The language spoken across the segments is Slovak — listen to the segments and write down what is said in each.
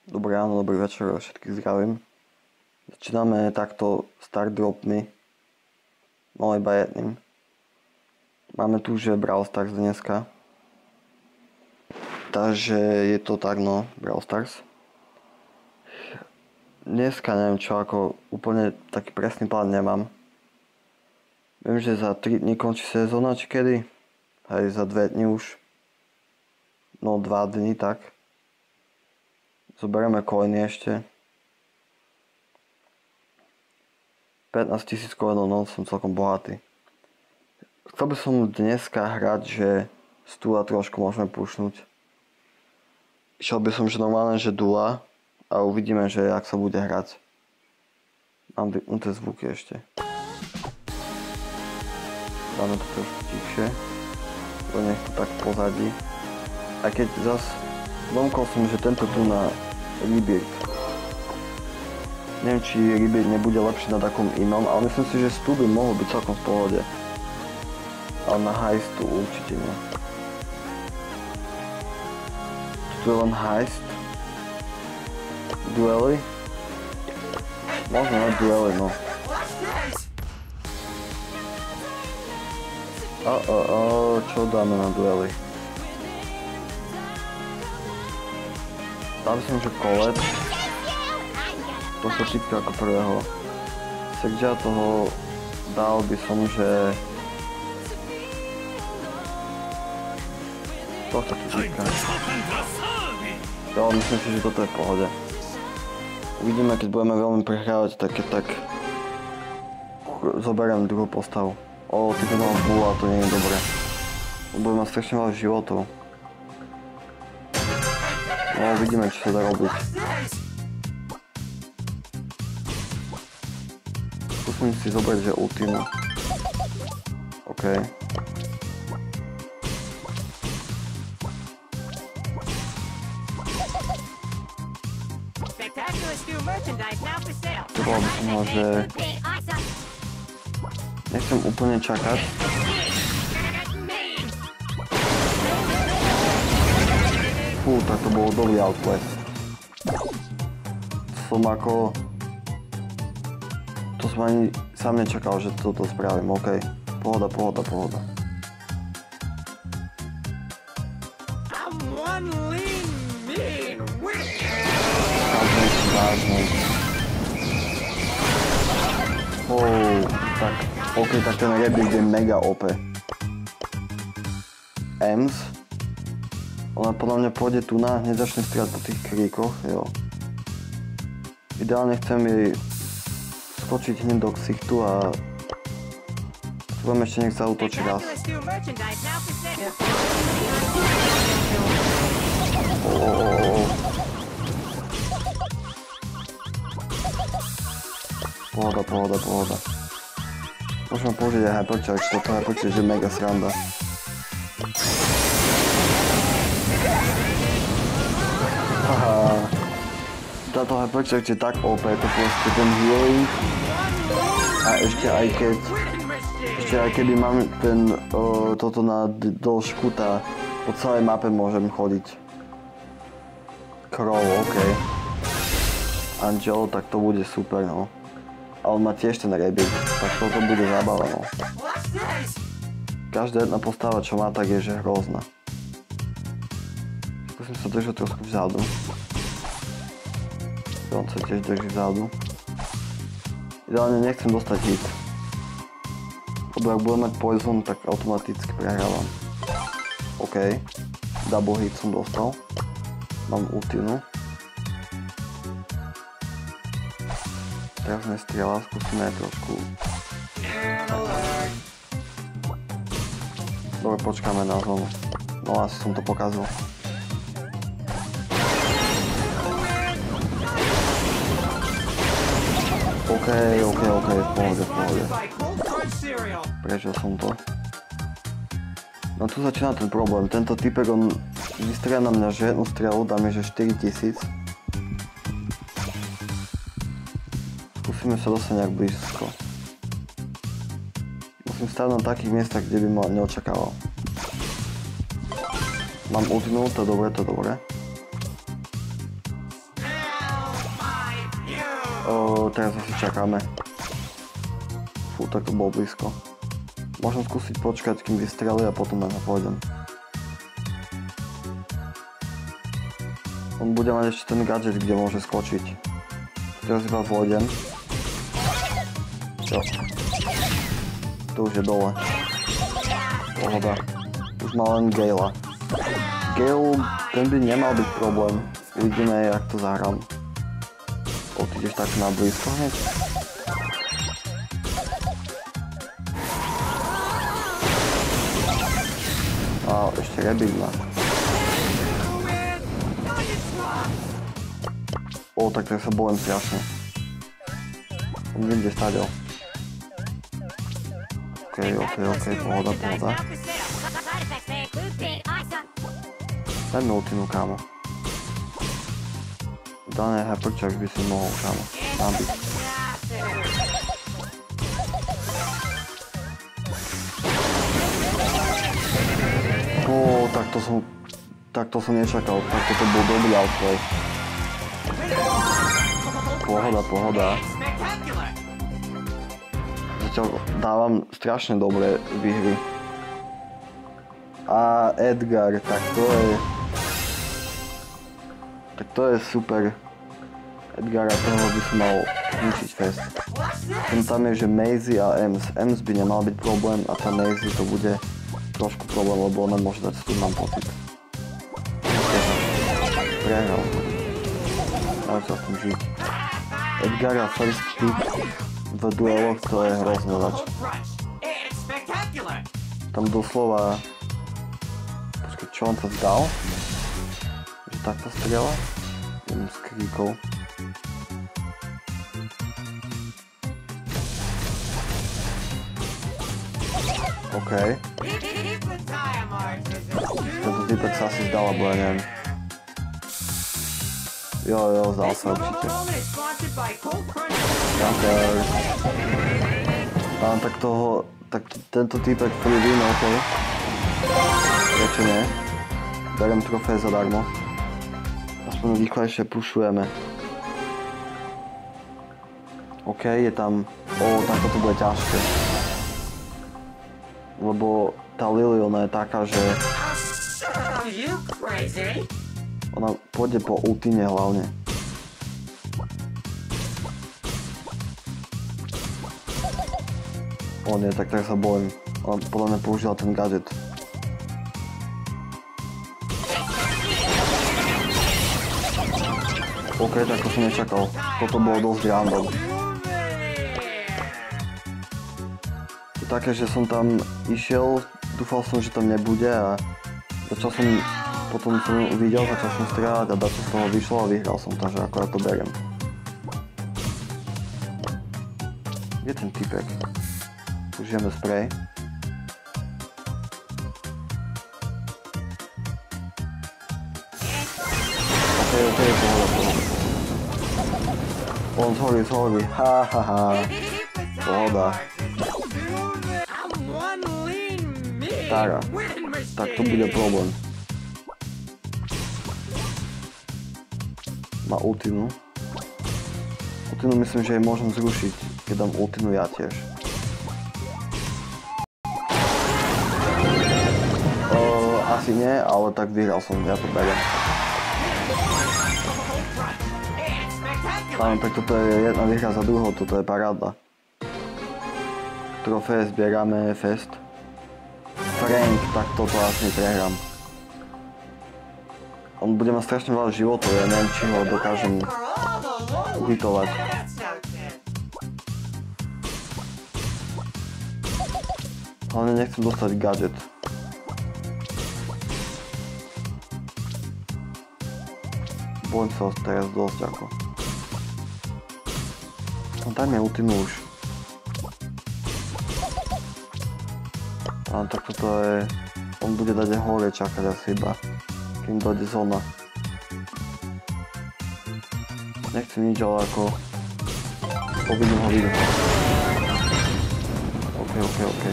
Dobré ráno, dobrý večer, všetkých zdravím. Začíname takto start dropmi. No iba jedným. Máme tu, že Brawl Stars dneska. Takže je to tak, no, Brawl Stars. Dneska neviem čo, ako úplne taký presný plán nemám. Viem, že za 3 dní končí sezóna, či kedy? Hej, za 2 dní už. No 2 dní, tak. Zoberieme coiny ešte. 15 000 coinov, no som celkom bohatý. Chcel by som dneska hrať, že stúla trošku môžeme pušnúť. Išiel by som, že normálne, že dula a uvidíme, že jak sa bude hrať. Mám vypnuté zvuky ešte. Dáme to trošku tichšie. To nech to tak pozadí. A keď zas domkol som, že tento tu na Rebirth. Neviem, či Rebirth nebude lepší na takom inom, ale myslím si, že Stu by mohol byť celkom v pohode. Ale na heistu určite nie. Tu je len heist. Duely? Možno na duely, no. Čo dáme na duely? Dal som, že Colette. To sa typka ako prvého. Sekďa toho dal by som, že... Tohto typka. Jo, myslím si, že toto je v pohode. Uvidíme, keď budeme veľmi prehrávať, tak zoberiem druhú postavu. Ty by mal búl a to nie je dobré. Budem mať strašne veľa životov. No, vidíme, čo sa dá robiť. Skúsim si zobrať, že ultimu. OK. Povedal by som ho, že... Nechcem úplne čakať. Tak to bol dobrý outplay. Som ako... To som ani sám nečakal, že toto spravím, OK. Pohoda. Každý si vážne. Tak, OK, tak ten Rebirth je mega OP. Ems. Ona podľa mňa pôjde tu na, hneď začne strieľať po tých kríkoch, jo. Ideálne chcem jej skočiť hneď do ksichtu a budem ešte nech zaútočí raz. Pohoda. Môžeme použiť aj hypercharge, toto hypercharge je mega sranda. Táto hypercharge je tak OP, to proste ten healing a ešte aj keby mám toto na dĺžku, po celej mape môžem chodiť. Crow, OK. Angel, tak to bude super, no. A on má tiež ten Rebirth, tak toto bude zábava, no. Každá jedna postava, čo má, tak je, že hrozná. Skúsim sa držať trošku vzadu. On sa tiež drží vzadu. Ideálne nechcem dostať hit. Lebo ak budem mať poison, tak automaticky prehrávam. OK. Double hit som dostal. Mám ultinu. Teraz nestrieľa, skúsime aj trošku. Dobre, počkáme na zónu. No asi som to pokazil. OK, v pohode. Prežil som to. No tu začína ten problém. Tento typek, on vystreľa na mňa že jednu strelu, dá mi že 4000. Skúsime sa dostať nejak blízko. Musím stáť na takých miestach, kde by ma neočakával. Mám ultinu, to je dobré. Teraz asi čakáme. Fú, tak to bolo blízko. Môžem skúsiť počkať, kým vystrelí a potom na to pôjdem. On bude mať ešte ten gadget, kde môže skočiť. Teraz iba vôjdem. Čo? To už je dole. Pohoda. Už má len Gala. Gale, ten by nemal byť problém. Uvidíme, jak to zahrám. Ty ideš tak na blízko hneď? A ešte rebík má. Tak sa bolím strašne. On vyjde staďal. OK, pohoda. Daj mi ultinu, kámo. Dané hyperčak by si mohol, kámo. Mám byť. Tak to som nečakal. Tak to bol dobrý outplay. Pohoda. Zatiaľ dávam strašne dobré výhry. A Edgar, tak to je super. Edgara, toho by som mal zničiť fest. Tam je, že Maisie a Ems. Ems by nemal byť problém a tá Maisie to bude trošku problém, lebo ona môže dať stun, mám pocit. Prehral. Ale sa s tým žiť. Edgara first pick v dueloch, to je hrozné zač. Tam doslova... Počkaj, čo on sa vzdal? Že takto strieľa? Jedným z kríkov. OK. Tento typek sa asi zdal, alebo ja neviem. Jo, zdal sa určite. Ďakujem. Tak tento typek free win, OK. Prečo nie? Beriem trofej zadarmo. Aspoň rýchlejšie pušujeme. OK, je tam... takto to bude ťažké. Lebo tá Lily, ona je taká, že... Ona pôjde po ultine hlavne. Nie, tak sa bojím. Ona podľa mňa použila ten gadget. OK, tak to som nečakal. Toto bolo dosť random. Je také, že som tam išiel, dúfal som, že tam nebude a začal som... Potom som uvidel, začal som strieľať a dačo z toho vyšlo a vyhral som, takže akorát to beriem. Kde je ten typek? Užijeme spray. OK, pohoda. On zhorí, ha. Pohoda. Tara. Tak to bude problém. Má ultinu. Ultinu myslím, že jej môžem zrušiť, keď dám ultinu ja tiež. Asi nie, ale tak vyhral som, ja to beriem. Tak toto je jedna výhra za druhou, toto je paráda. Trofeje zbierame, fest. Frank, tak toto asi prehrám. On bude mať strašne veľa životov, ja neviem, či ho dokážem uhitovať. Hlavne nechcem dostať gadget. Bojím sa teraz dosť ako. No daj mi ultinu už. Tak toto je... On bude dať aj hore čakať asi iba. Kým dojde zóna. Nechcem nič, ale ako... Uvidím ho. OK.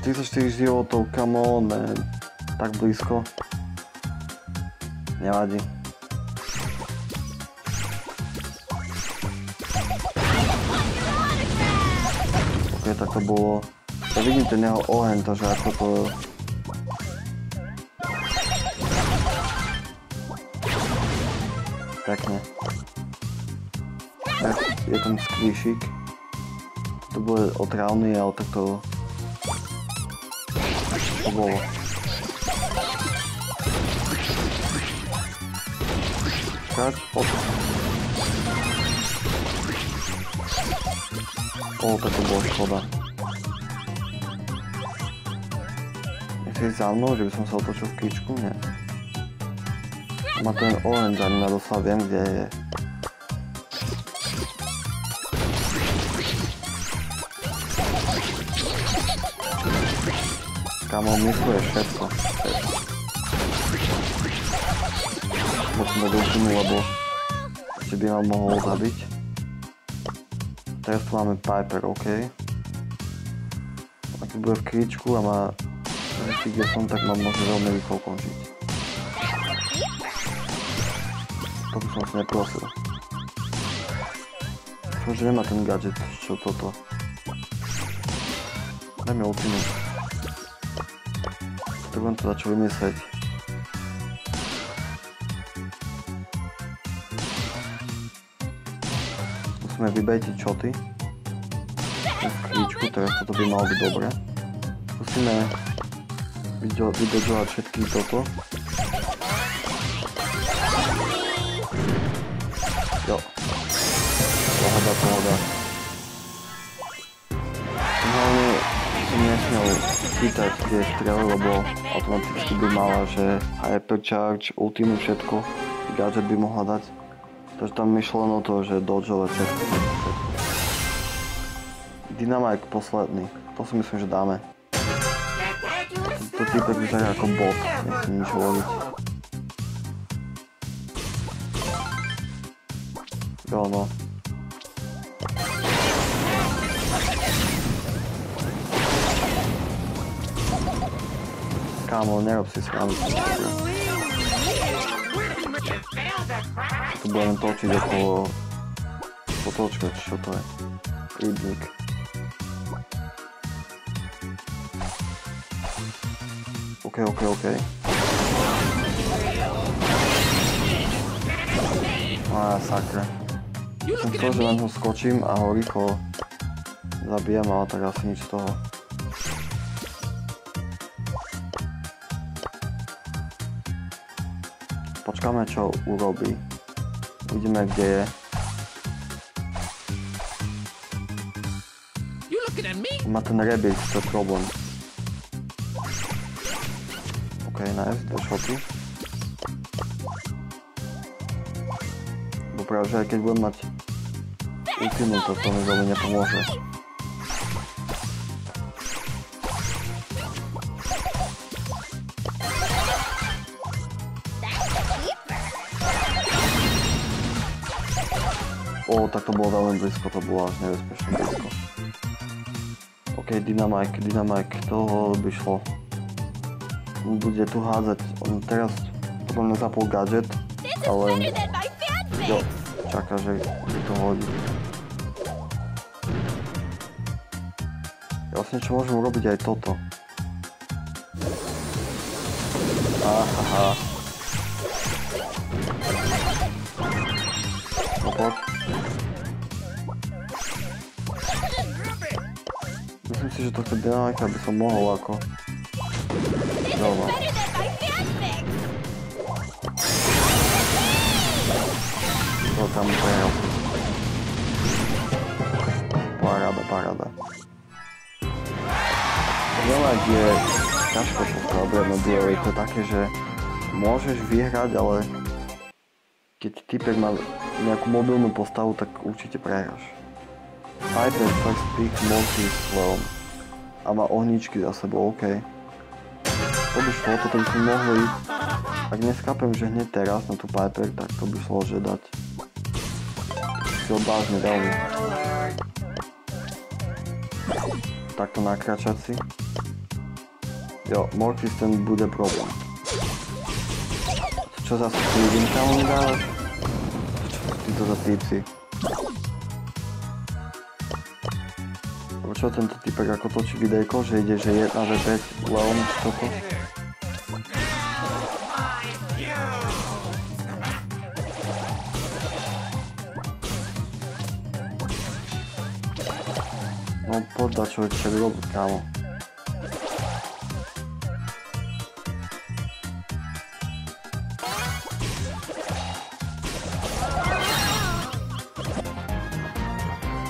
44 životov, come on, man. Tak blízko. Nevadí. Ok, tak to bolo. Ja vidím ten jeho oheň, takže ako to... Pekne. Je ten skvíšik. To bude otrávny, ale tak to bolo. Čakať, tak to bolo škoda. Nechci ísť za mnou, že by som sa otočil v kýčku? Nie. Má ten oheň za mňa, doslova viem, kde je. Kámo, mysluje všetko. Musím dať ultimu, lebo ešte by ma mohol zabiť. Teraz tu máme Piper, OK. A keď bude v kríčku a má zistiť, kde som, tak mám možno veľmi rýchlo končiť. To by som si neprosil. Dúfam, že nemá ten gadget, čo toto. Daj mi ultimu. Potrebujem teda čo vymyslieť. Musíme vybejtiť šoty. V kríčku, teraz toto by malo byť dobre. Musíme vydodžovať všetky toto. Jo. Pohoda. Hlavne som nesmiel chytať tie strely, lebo automaticky by mala, že hypercharge, ultimu, všetko. Gadget by mohla dať. Takže tam myšleno to, že dodžovať všetko. Dynamite posledný. To si myslím, že dáme. To týpek vyzerá ako bot. Nechcem nič hovoriť. Jo no. Kámo, nerob si srandu. Tu budeme točiť okolo potočka, čo to je? Rybník. OK. Sakra. Som chcel, že len ho skočím a ho rýchlo zabijem, ale tak asi nič z toho. Počkáme, čo urobí. Uvidíme, kde je. Má ten rabbit, to je problém. OK, nice, dve šoty. Bo práve, že aj keď budem mať ultimu, to mi veľmi nepomôže. Tak to bolo veľmi blízko, to bolo až nebezpečne blízko. OK, Dynamite, toho by šlo. On bude tu hádzať, on teraz podľa mňa zapol gadget, ale jo, čaká, že to hodí. Ja vlastne čo môžem urobiť aj toto. Ahaha. No poď. Myslím si, že tohto dynamika by som mohol ako... Dobre. To tam prehral. Paráda. Dynamik je ťažko postaviť na duely. To je také, že môžeš vyhrať, ale keď typek má nejakú mobilnú postavu, tak určite prehráš. Piper first pick multi swell a má ohničky za sebou, OK. To by šlo, toto by sme mohli ísť. Ak neskápem, že hneď teraz na tú Piper, tak to by šlo, že dať si odvážne veľmi. Takto nakračať si. Jo, Mortis ten bude problém. Čo zase tu vidím tam mi dávaš? Čo títo za týpci? Čo tento typek ako točí videjko, že ide, že 1v5 Leon, toto? No poď človek, čo by robiť, kámo.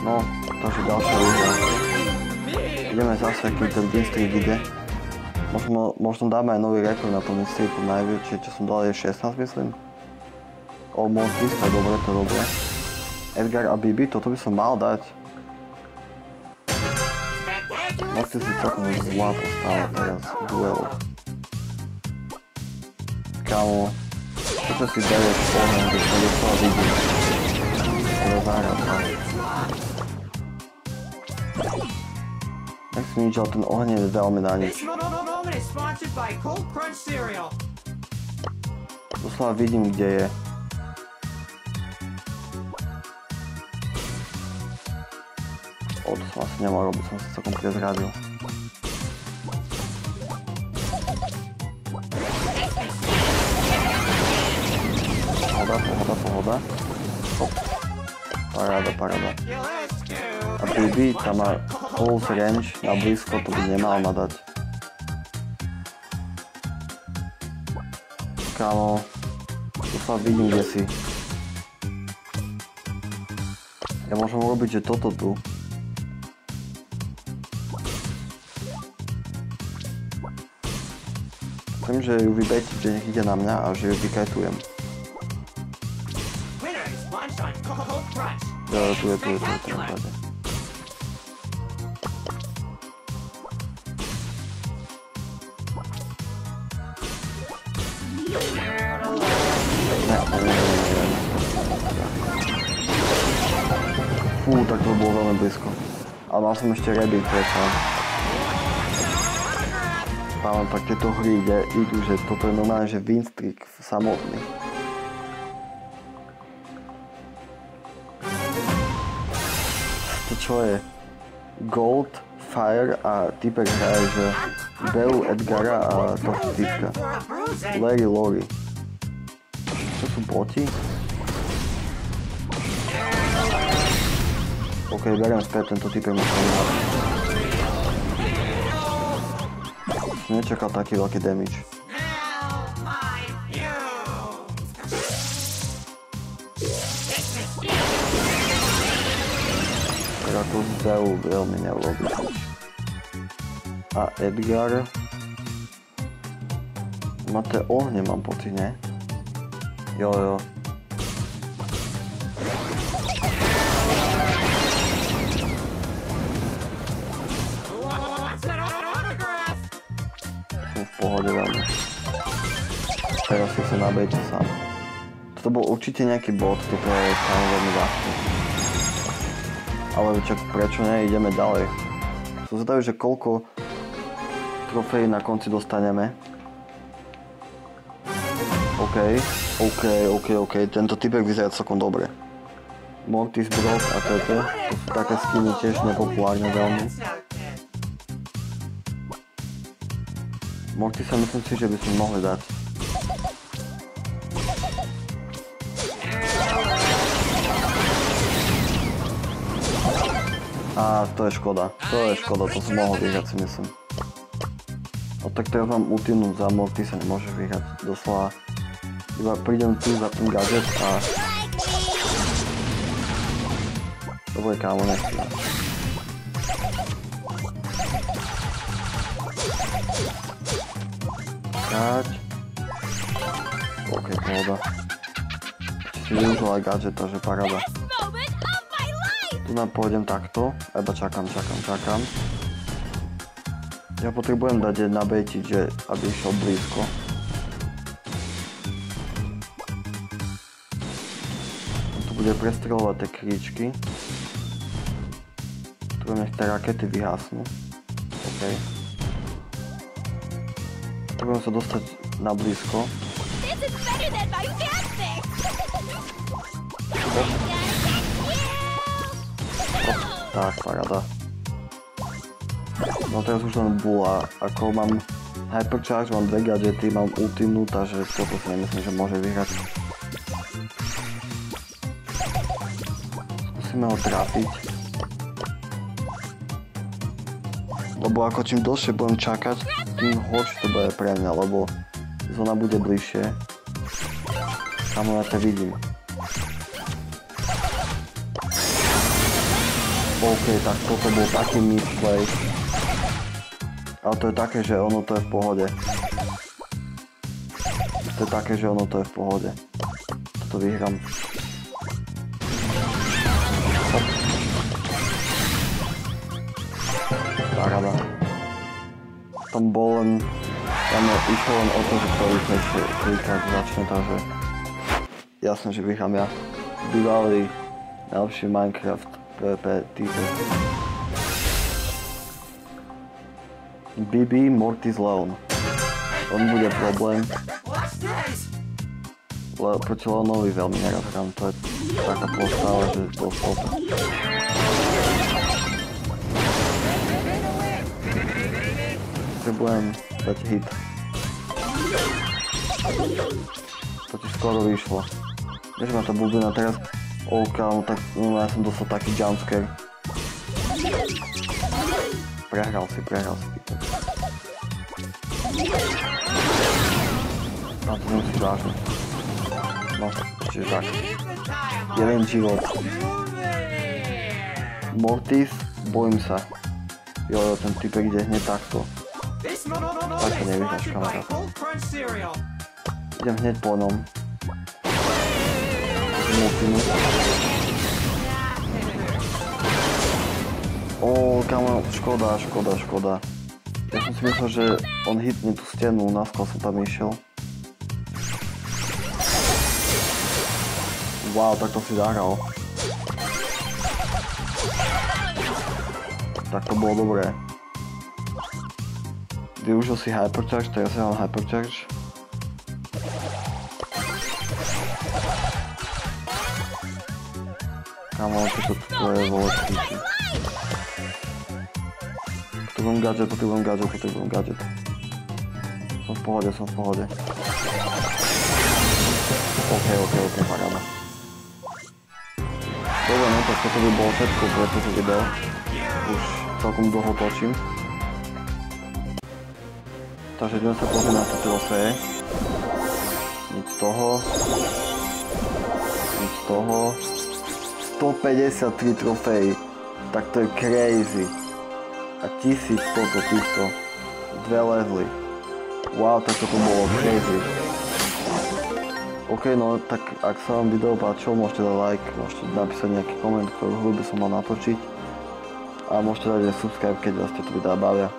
No, takže ďalšia výhra. Ideme zase, keď ten win streak ide. Možno dáme aj nový rekord na tom win streaku, najväčšie, čo som dal je 16, myslím. Almost this, to je dobre, to je dobre. Edgar a Bibi, toto by som mal dať. Mortis si celkom zlá postava teraz v dueloch. Kámo, čo si berieš oheň, keď sa doslova vidím. To zahrať tam. Nechci nič, ale ten oheň je veľmi na nič. Doslova vidím, kde je. To som asi nemal robiť, som sa celkom prezradil. Pohoda. Hop. Paráda. A Bibi tam má close range na blízko, to by nemal ma dať. Kámo, tu sa vidím, kde si. Ja môžem urobiť, že toto tu. Chcem, že ju vybejtiť, že nech ide na mňa a že ju vykajtujem. Jo, tu je na páde. Fú, tak to bolo veľmi blízko. Ale mal som ešte ready predsa. Pávam, tak tieto hry idú, že toto je normálne, že win streak samotný. To čo je? Gold, Fire a typek hraje, že Beu, Edgara a tohto typka. Larry Lori. To sú boti? OK, beriem späť, tento typek musím mať. Som nečakal taký veľký damage. Tak ako z Beu veľmi neurobí. A Edgar... Máte ohne, mám pocit, ne? Jo. Som v pohode veľmi. Teraz si sa nabejte sám. Toto bol určite nejaký bot, toto je samozrejme ľahké. Ale čak prečo ne, ideme ďalej. Som zvedavý, že koľko trofejí na konci dostaneme. OK, tento typek vyzerá celkom dobre. Mortis Brock a toto, to sú také skiny tiež nepopulárne veľmi. Mortis sa myslím si, že by sme mohli dať. Á, to je škoda, to som mohol vyhrať, si myslím. No tak teraz mám ultimnúť za Mortisa, nemôžeš vyhrať, doslova. Iba prídem tu za ten gadget a... Dobre, kámo, nechci. Káť. OK, pohoda. Si využil aj gadget, takže paráda. Tu nám pôjdem takto, iba čakám. Ja potrebujem dať nabejtiť, že aby išiel blízko. Tu bude prestreľovať tie kríčky. Tu nech tie rakety vyhasnú. OK. Potrebujem sa dostať na blízko. Tak, paráda. No teraz už len bula. Ako mám Hypercharge, mám dve gadgety, mám ultimnu, takže toto si nemyslím, že môže vyhrať. Skúsime ho trápiť. Lebo ako čím dlhšie budem čakať, tým horšie to bude pre mňa, lebo zóna bude bližšie. Kamo ja to vidím. OK, tak toto bol taký misplay. Ale to je také, že ono to je v pohode. To je také, že ono to je v pohode. Toto vyhrám. Hop. Paráda. Tam bol len... Tam išlo len o to, že to rýchlejšie trikrát začne, takže... Jasné, že vyhrám ja. Bývalý najlepší Minecraft PvP týpek. BB Mortis Leon. On bude problém. Proti Leonovi veľmi nerad hrám, to je taká postava, že to stop. Potrebujem dať hit. To ti skoro vyšlo. Vieš ma tá bublina teraz? OK, no tak no, ja som dostal taký jumpscare. Prehral si. No to musíš vážne. No, čiže tak. Jeden život. Mortis, bojím sa. Jo, ten typek ide hneď takto. Tak to nevyhráš, kamarát. Idem hneď po ňom. Kamo, škoda. Ja som si myslel, že on hitne tú stenu, naskôr som tam išiel. Wow, tak to si zahral. Tak to bolo dobré. Využil si Hypercharge, teraz ja mám Hypercharge. Kamo, to je volecký. Potrebujem gadget. Som v pohode. OK, paráda. Dobre, no tak toto by bolo všetko pre toto video. Už celkom dlho točím. Takže idem sa pozrieť na tie trofeje. Nič z toho. 153 trofejí. Tak to je crazy. A 1100 týchto. 2 levely. Wow, tak toto bolo crazy. OK, no tak ak sa vám video páčilo, môžete dať like, môžete napísať nejaký koment, ktorú by som mal natočiť. A môžete dať aj subscribe, keď vás tieto videá bavia.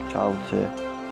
Čaute.